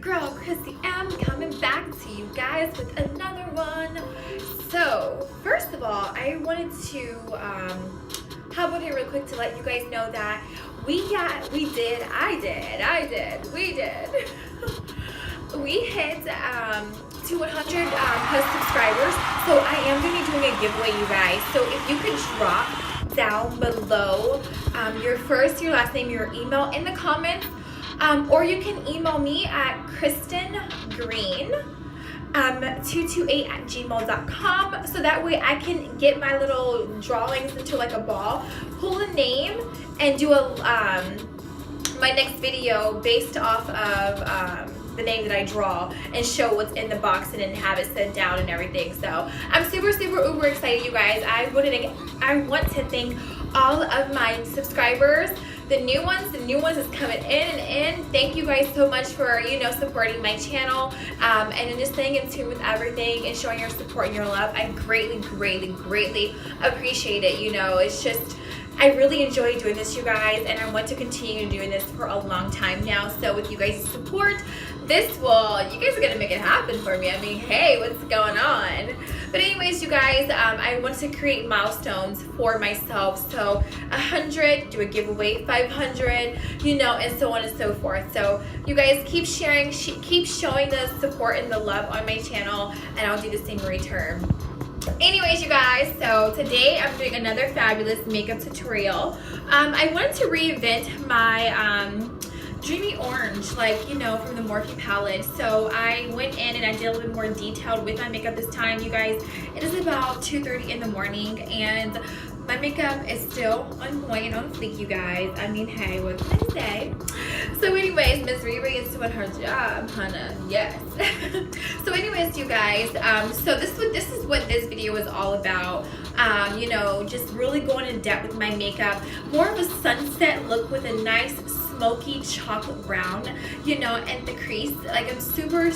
girl Chrissy M coming back to you guys with another one. So first of all, I wanted to hop on here real quick to let you guys know that we hit 200 plus subscribers. So I am going to be doing a giveaway, you guys. So if you could drop down below your first, your last name, your email in the comments, or you can email me at kristengreen228@gmail.com, so that way I can get my little drawings into like a ball, pull a name, and do my next video based off of the name that I draw and show what's in the box and then have it sent down and everything. So I'm super uber excited, you guys. I want to thank all of my subscribers. The new ones is coming in and in. Thank you guys so much for, supporting my channel and just staying in tune with everything and showing your support and your love. I greatly appreciate it. It's just, I really enjoy doing this, you guys, and I want to continue doing this for a long time now. So with you guys' support, you guys are gonna make it happen for me. I mean, hey, what's going on? But anyways, you guys, I want to create milestones for myself. So 100, do a giveaway, 500, and so on and so forth. So you guys keep sharing, keep showing the support and the love on my channel, and I'll do the same in return. Anyways, you guys, so today I'm doing another fabulous makeup tutorial. I wanted to reinvent my dreamy orange, from the Morphe palette. So I went in and I did a little bit more detailed with my makeup this time, you guys. It is about 2:30 in the morning and my makeup is still on point and on fleek, you guys. I mean, hey, what can I say? So anyways, Miss Riri is doing her job, honey. Yes. So anyways, you guys, so this is what this video is all about. Just really going in depth with my makeup. More of a sunset look with a nice smoky chocolate brown, and the crease. Like, I'm super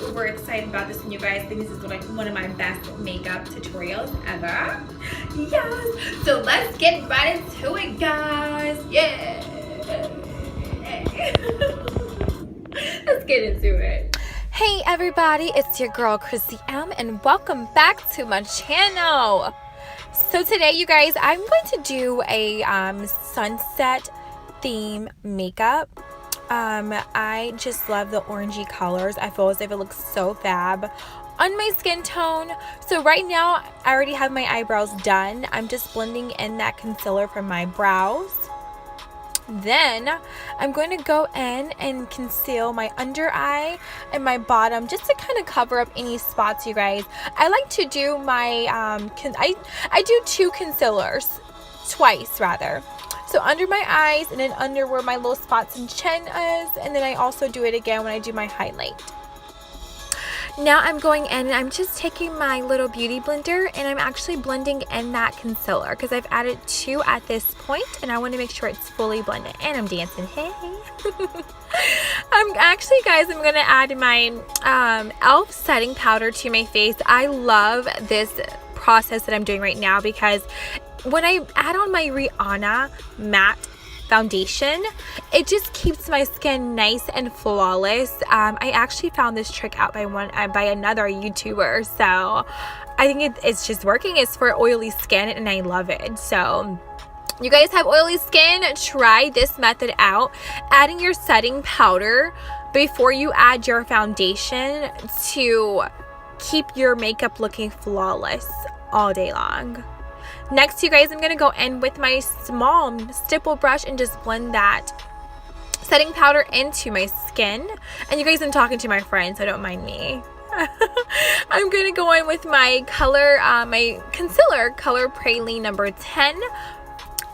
uber excited about this one, you guys. I think this is one of my best makeup tutorials ever. Yes. So let's get right into it, guys. Yeah. Let's get into it. Hey everybody, it's your girl Chrissy M, and welcome back to my channel. So today, you guys, I'm going to do a sunset theme makeup. I just love the orangey colors. I feel as if it looks so fab on my skin tone. So right now I already have my eyebrows done. I'm just blending in that concealer from my brows. Then I'm going to go in and conceal my under eye and my bottom, just to kind of cover up any spots, you guys. I like to do my I do two concealers, twice rather. So under my eyes and then under where my little spots and chin is, and then I also do it again when I do my highlight. Now I'm going in and I'm just taking my little beauty blender and I'm actually blending in that concealer because I've added two at this point and I want to make sure it's fully blended. And I'm dancing, hey. I'm going to add my e.l.f. setting powder to my face. I love this process that I'm doing right now because when I add on my Rihanna matte foundation, it just keeps my skin nice and flawless. I actually found this trick out by another YouTuber, so I think it's just working. It's for oily skin and I love it. So you guys have oily skin, try this method out. Adding your setting powder before you add your foundation to keep your makeup looking flawless all day long. Next, you guys, I'm going to go in with my small stipple brush and just blend that setting powder into my skin. And you guys, I'm talking to my friends, so don't mind me. I'm going to go in with my my concealer, color Praline number 10.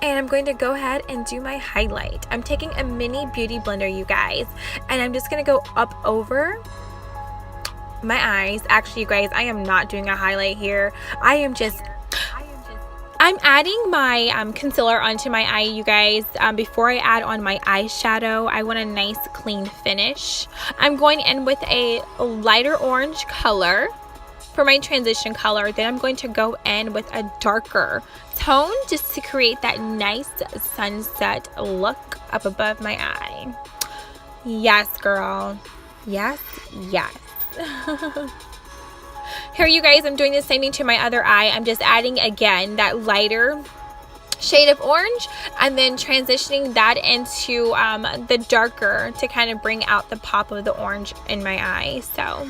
And I'm going to go ahead and do my highlight. I'm taking a mini beauty blender, you guys. And I'm just going to go up over my eyes. Actually, you guys, I am not doing a highlight here. I'm adding my concealer onto my eye, you guys. Before I add on my eyeshadow, I want a nice clean finish. I'm going in with a lighter orange color for my transition color. Then I'm going to go in with a darker tone just to create that nice sunset look up above my eye. Yes, girl. Yes, yes. Here, you guys, I'm doing the same thing to my other eye. I'm just adding, again, that lighter shade of orange and then transitioning that into the darker to kind of bring out the pop of the orange in my eye. So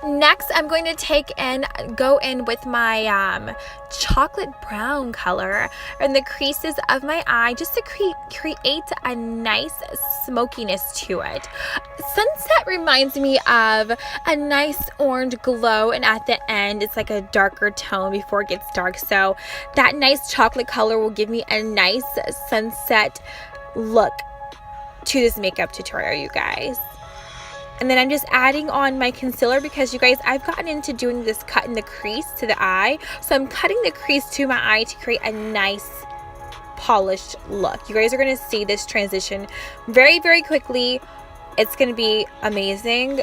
next, I'm going to go in with my chocolate brown color in the creases of my eye just to create a nice smokiness to it. Sunset reminds me of a nice orange glow, and at the end it's like a darker tone before it gets dark. So that nice chocolate color will give me a nice sunset look to this makeup tutorial, you guys. And then I'm just adding on my concealer because, you guys, I've gotten into doing this cut in the crease to the eye. So I'm cutting the crease to my eye to create a nice polished look. You guys are going to see this transition very, very quickly. It's going to be amazing.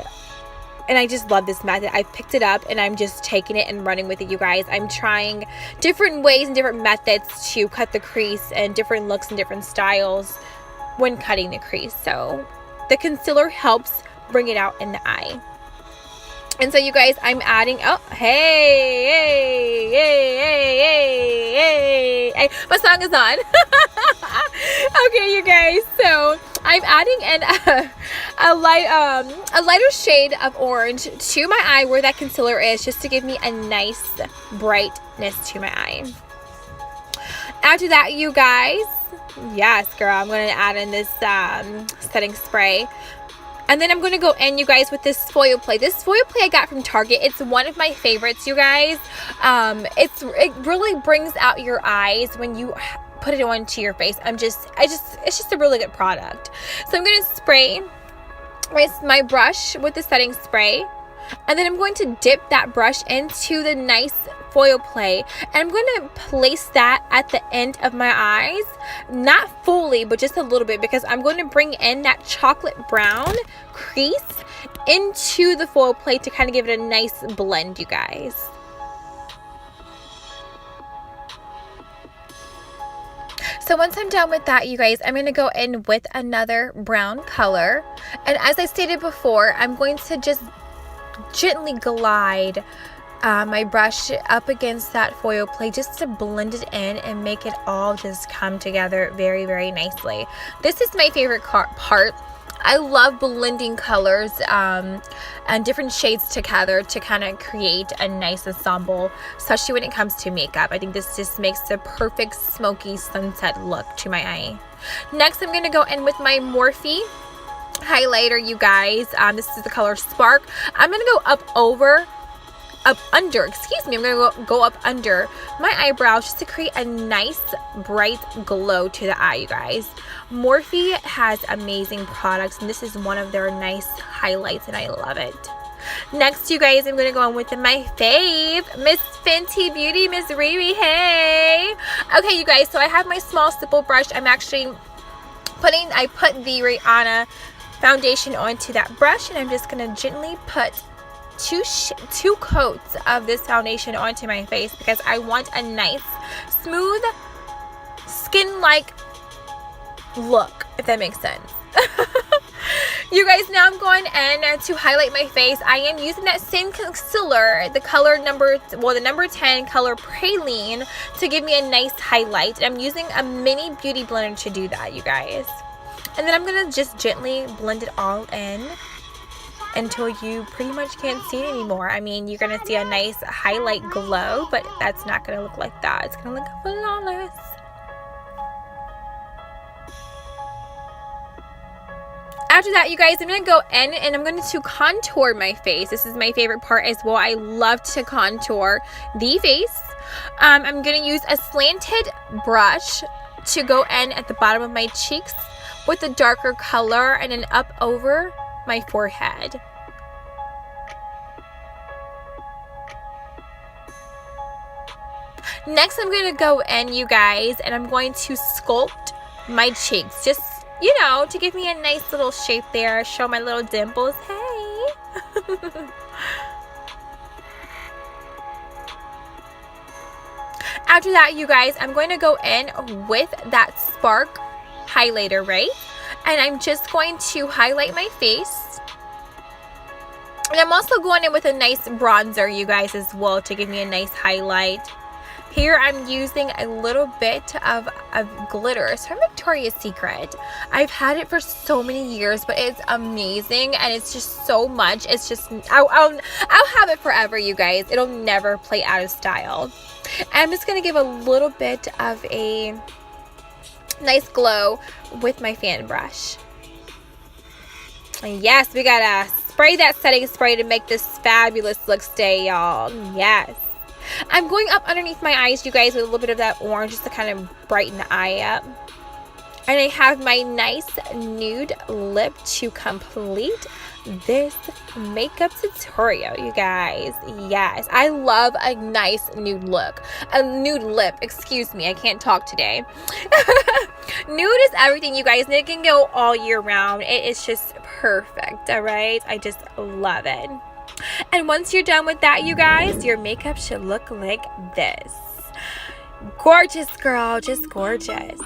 And I just love this method. I picked it up and I'm just taking it and running with it, you guys. I'm trying different ways and different methods to cut the crease and different looks and different styles when cutting the crease. So the concealer helps bring it out in the eye. And so, you guys, I'm adding, oh, hey, my song is on. Okay, you guys, so I'm adding in a lighter shade of orange to my eye where that concealer is, just to give me a nice brightness to my eye. After that, you guys, yes, girl, I'm going to add in this setting spray. And then I'm going to go in, you guys, with this foil play. This foil play I got from Target. It's one of my favorites, you guys. It really brings out your eyes when you put it onto your face. It's just a really good product. So I'm going to spray my brush with the setting spray. And then I'm going to dip that brush into the nice foil play, and I'm going to place that at the end of my eyes, not fully, but just a little bit, because I'm going to bring in that chocolate brown crease into the foil play to kind of give it a nice blend, you guys. So once I'm done with that, you guys, I'm going to go in with another brown color, and as I stated before, I'm going to just gently glide my brush up against that foil play just to blend it in and make it all just come together very, very nicely. This is my favorite part. I love blending colors and different shades together to kind of create a nice ensemble, especially when it comes to makeup. I think this just makes the perfect smoky sunset look to my eye. Next, I'm going to go in with my Morphe highlighter, you guys. This is the color Spark. I'm going to go I'm going to go up under my eyebrows just to create a nice bright glow to the eye, you guys. Morphe has amazing products, and this is one of their nice highlights, and I love it. Next, you guys, I'm going to go on with my fave, Miss Fenty Beauty, Miss Riri. Hey! Okay, you guys, so I have my small stipple brush. I put the Rihanna foundation onto that brush, and I'm just going to gently put two coats of this foundation onto my face because I want a nice, smooth, skin-like look, if that makes sense. You guys, now I'm going in to highlight my face. I am using that same concealer, the number 10 color Praline, to give me a nice highlight. And I'm using a mini beauty blender to do that, you guys. And then I'm going to just gently blend it all in until you pretty much can't see it anymore. I mean, you're going to see a nice highlight glow, but that's not going to look like that. It's going to look flawless. After that, you guys, I'm going to go in and I'm going to contour my face. This is my favorite part as well. I love to contour the face. I'm going to use a slanted brush to go in at the bottom of my cheeks with a darker color and then up over my forehead. Next, I'm going to go in, you guys, and I'm going to sculpt my cheeks. Just, you know, to give me a nice little shape there. Show my little dimples. Hey! After that, you guys, I'm going to go in with that Spark highlighter, right? And I'm just going to highlight my face. And I'm also going in with a nice bronzer, you guys, as well, to give me a nice highlight. Here I'm using a little bit of glitter. It's from Victoria's Secret. I've had it for so many years, but it's amazing and it's just so much. It's just, I'll have it forever, you guys. It'll never play out of style. And I'm just going to give a little bit of a nice glow with my fan brush. And yes, we gotta spray that setting spray to make this fabulous look stay, y'all. Yes. I'm going up underneath my eyes, you guys, with a little bit of that orange just to kind of brighten the eye up. And I have my nice nude lip to complete this makeup tutorial, you guys. Yes, I love a nice nude look. A nude lip, excuse me, I can't talk today. Nude is everything, you guys, and it can go all year round. It is just perfect, all right? I just love it. And once you're done with that, you guys, your makeup should look like this. Gorgeous, girl, just gorgeous.